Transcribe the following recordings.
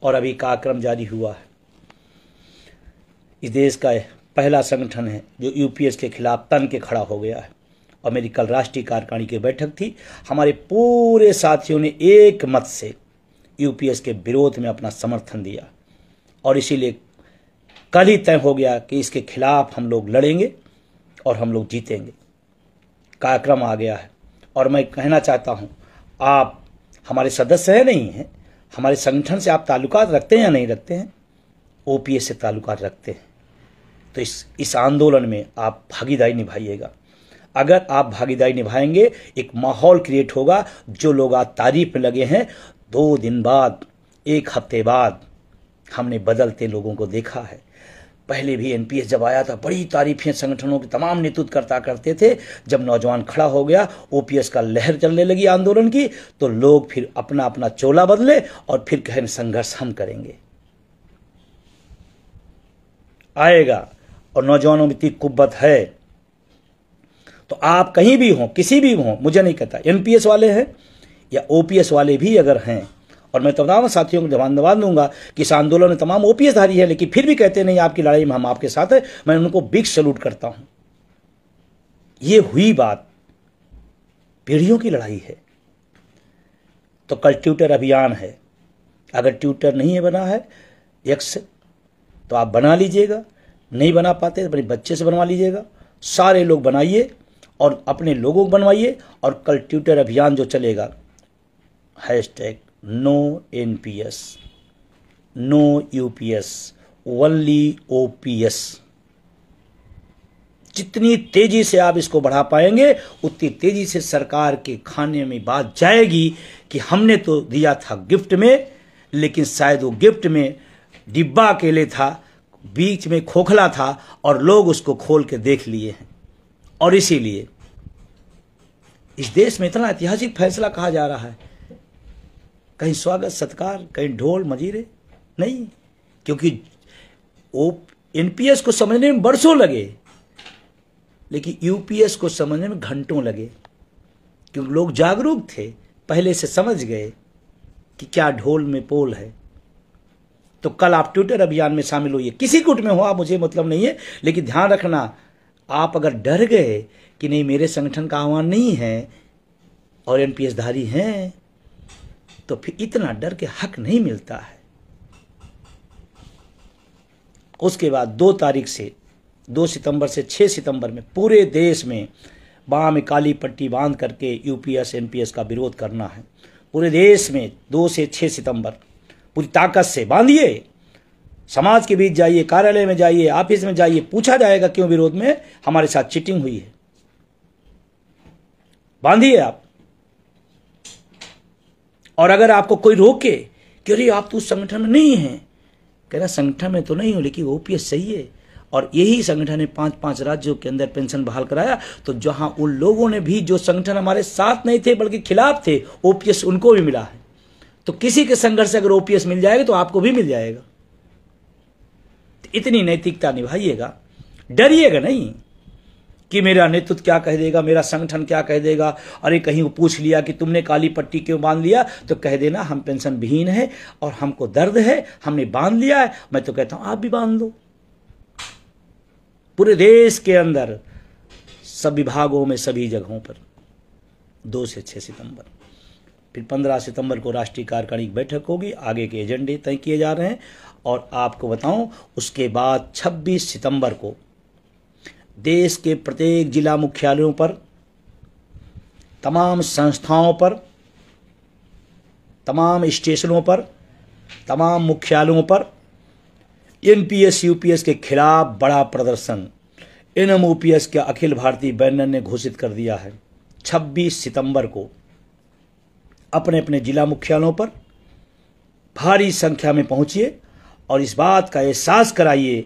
और अभी कार्यक्रम जारी हुआ है। इस देश का पहला संगठन है जो यूपीएस के खिलाफ तन के खड़ा हो गया है। और मेरी कल राष्ट्रीय कार्यकारिणी की बैठक थी। हमारे पूरे साथियों ने एक मत से यूपीएस के विरोध में अपना समर्थन दिया और इसीलिए कल ही तय हो गया कि इसके खिलाफ हम लोग लड़ेंगे और हम लोग जीतेंगे। कार्यक्रम आ गया है और मैं कहना चाहता हूं, आप हमारे सदस्य हैं नहीं हैं, हमारे संगठन से आप ताल्लुकात रखते हैं या नहीं रखते हैं? ओपीएस से ताल्लुकात रखते हैं तो इस आंदोलन में आप भागीदारी निभाइएगा। अगर आप भागीदारी निभाएंगे एक माहौल क्रिएट होगा। जो लोग आज तारीफ में लगे हैं, 2 दिन बाद, 1 हफ्ते बाद हमने बदलते लोगों को देखा है। पहले भी एनपीएस जब आया था बड़ी तारीफें संगठनों के तमाम नेतृत्वकर्ता करते थे। जब नौजवान खड़ा हो गया, ओपीएस का लहर चलने लगी आंदोलन की, तो लोग फिर अपना अपना चोला बदले और फिर कहें संघर्ष हम करेंगे। आएगा और नौजवानों में इतनी कुव्वत है तो आप कहीं भी हों, किसी भी हों, मुझे नहीं कहता एनपीएस वाले हैं या ओपीएस वाले भी अगर हैं, और मैं तमाम साथियों को जवाब दूंगा कि इस आंदोलन में तमाम ओपीएस धारी है लेकिन फिर भी कहते नहीं आपकी लड़ाई में हम आपके साथ हैं, मैं उनको बिग सैल्यूट करता हूं। ये हुई बात, पीढ़ियों की लड़ाई है। तो कल ट्विटर अभियान है। अगर ट्विटर नहीं बना है एक्स तो आप बना लीजिएगा, नहीं बना पाते तो अपने बच्चे से बनवा लीजिएगा। सारे लोग बनाइए और अपने लोगों को बनवाइए। और कल ट्विटर अभियान जो चलेगा, hashtag no NPS, no UPS, only OPS. जितनी तेजी से आप इसको बढ़ा पाएंगे उतनी तेजी से सरकार के खाने में बात जाएगी कि हमने तो दिया था गिफ्ट में, लेकिन शायद वो गिफ्ट में डिब्बा अकेले था, बीच में खोखला था और लोग उसको खोल के देख लिए हैं। और इसीलिए इस देश में इतना ऐतिहासिक फैसला कहा जा रहा है, कहीं स्वागत सत्कार, कहीं ढोल मजीरे नहीं, क्योंकि एनपीएस को समझने में बरसों लगे लेकिन यूपीएस को समझने में घंटों लगे, क्योंकि लोग जागरूक थे, पहले से समझ गए कि क्या ढोल में पोल है। तो कल आप ट्विटर अभियान में शामिल होइए, किसी गुट में हो आप, मुझे मतलब नहीं है, लेकिन ध्यान रखना, आप अगर डर गए कि नहीं मेरे संगठन का आह्वान नहीं है और एनपीएस धारी हैं, तो फिर इतना डर के हक नहीं मिलता है। उसके बाद 2 तारीख से 2 सितंबर से 6 सितंबर में पूरे देश में बाह में काली पट्टी बांध करके यूपीएस एनपीएस का विरोध करना है। पूरे देश में 2 से 6 सितंबर पूरी ताकत से बांधिए। समाज के बीच जाइए, कार्यालय में जाइए, ऑफिस में जाइए, पूछा जाएगा क्यों विरोध में हमारे साथ चीटिंग हुई है। बांधिए आप। और अगर आपको कोई रोके कि अरे आप तो उस संगठन में नहीं हैं, कह रहा संगठन में तो नहीं हो लेकिन ओपीएस सही है। और यही संगठन ने 5-5 राज्यों के अंदर पेंशन बहाल कराया। तो जहां उन लोगों ने भी जो संगठन हमारे साथ नहीं थे बल्कि खिलाफ थे, ओपीएस उनको भी मिला है। तो किसी के संघर्ष से अगर ओपीएस मिल जाएगा तो आपको भी मिल जाएगा। तो इतनी नैतिकता निभाइएगा, डरिएगा नहीं कि मेरा नेतृत्व क्या कह देगा, मेरा संगठन क्या कह देगा। अरे कहीं वो पूछ लिया कि तुमने काली पट्टी क्यों बांध लिया, तो कह देना हम पेंशन विहीन है और हमको दर्द है, हमने बांध लिया है। मैं तो कहता हूं आप भी बांध लो। पूरे देश के अंदर सब विभागों में सभी जगहों पर 2 से 6 सितंबर, फिर 15 सितंबर को राष्ट्रीय कार्यकारिणी की बैठक होगी। आगे के एजेंडे तय किए जा रहे हैं। और आपको बताऊं, उसके बाद 26 सितंबर को देश के प्रत्येक जिला मुख्यालयों पर, तमाम संस्थाओं पर, तमाम स्टेशनों पर, तमाम मुख्यालयों पर एनपीएस यूपीएस के खिलाफ बड़ा प्रदर्शन एनएमओपीएस के अखिल भारतीय बैनर ने घोषित कर दिया है। 26 सितंबर को अपने अपने जिला मुख्यालयों पर भारी संख्या में पहुंचिए और इस बात का एहसास कराइए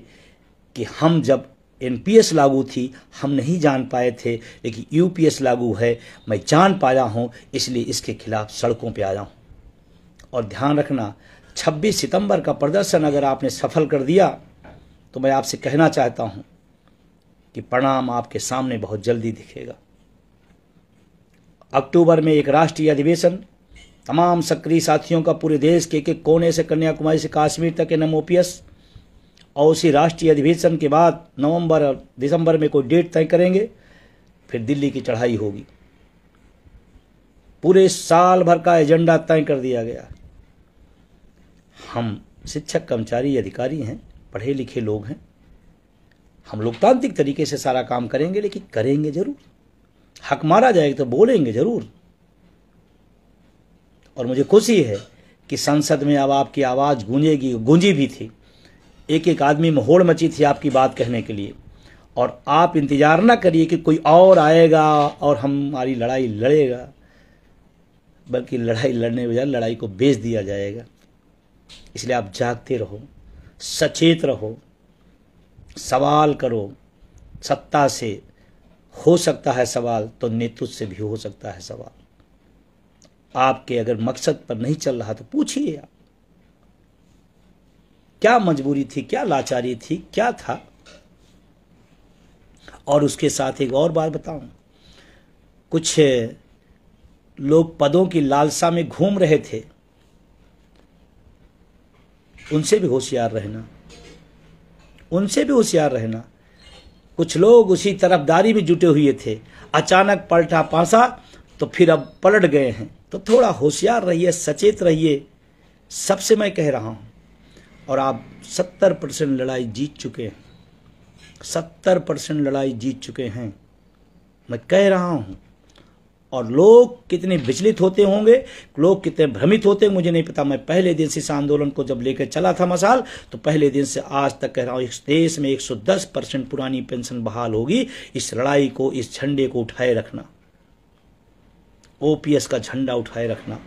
कि हम जब एनपीएस लागू थी हम नहीं जान पाए थे, लेकिन यूपीएस लागू है, मैं जान पाया हूं, इसलिए इसके खिलाफ सड़कों पे आया हूं। और ध्यान रखना, 26 सितंबर का प्रदर्शन अगर आपने सफल कर दिया तो मैं आपसे कहना चाहता हूं कि परिणाम आपके सामने बहुत जल्दी दिखेगा। अक्टूबर में एक राष्ट्रीय अधिवेशन तमाम सक्रिय साथियों का पूरे देश के एक कोने से कन्याकुमारी से कश्मीर तक एनएम ओपीएस, और उसी राष्ट्रीय अधिवेशन के बाद नवंबर और दिसंबर में कोई डेट तय करेंगे, फिर दिल्ली की चढ़ाई होगी। पूरे साल भर का एजेंडा तय कर दिया गया। हम शिक्षक, कर्मचारी, अधिकारी हैं, पढ़े लिखे लोग हैं, हम लोकतांत्रिक तरीके से सारा काम करेंगे, लेकिन करेंगे जरूर। हक मारा जाएगा तो बोलेंगे जरूर। और मुझे खुशी है कि संसद में अब आपकी आवाज़ गूंजेगी, गूंजी भी थी। एक एक आदमी में होड़ मची थी आपकी बात कहने के लिए। और आप इंतजार ना करिए कि कोई और आएगा और हमारी लड़ाई लड़ेगा, बल्कि लड़ाई लड़ने बजाय लड़ाई को बेच दिया जाएगा। इसलिए आप जागते रहो, सचेत रहो, सवाल करो। सत्ता से हो सकता है सवाल, तो नेतृत्व से भी हो सकता है सवाल। आपके अगर मकसद पर नहीं चल रहा तो पूछिए आप, क्या मजबूरी थी, क्या लाचारी थी, क्या था। और उसके साथ एक और बात बताऊं, कुछ लोग पदों की लालसा में घूम रहे थे, उनसे भी होशियार रहना, उनसे भी होशियार रहना। कुछ लोग उसी तरफदारी में जुटे हुए थे, अचानक पलटा पासा तो फिर अब पलट गए हैं। तो थोड़ा होशियार रहिए, सचेत रहिए, सबसे मैं कह रहा हूं। और आप 70% लड़ाई जीत चुके हैं, 70% लड़ाई जीत चुके हैं, मैं कह रहा हूं। और लोग कितने विचलित होते होंगे, लोग कितने भ्रमित होते हैं, मुझे नहीं पता। मैं पहले दिन से इस आंदोलन को जब लेकर चला था मशाल, तो पहले दिन से आज तक कह रहा हूं, इस देश में 110% पुरानी पेंशन बहाल होगी। इस लड़ाई को, इस झंडे को उठाए रखना, ओपीएस का झंडा उठाए रखना।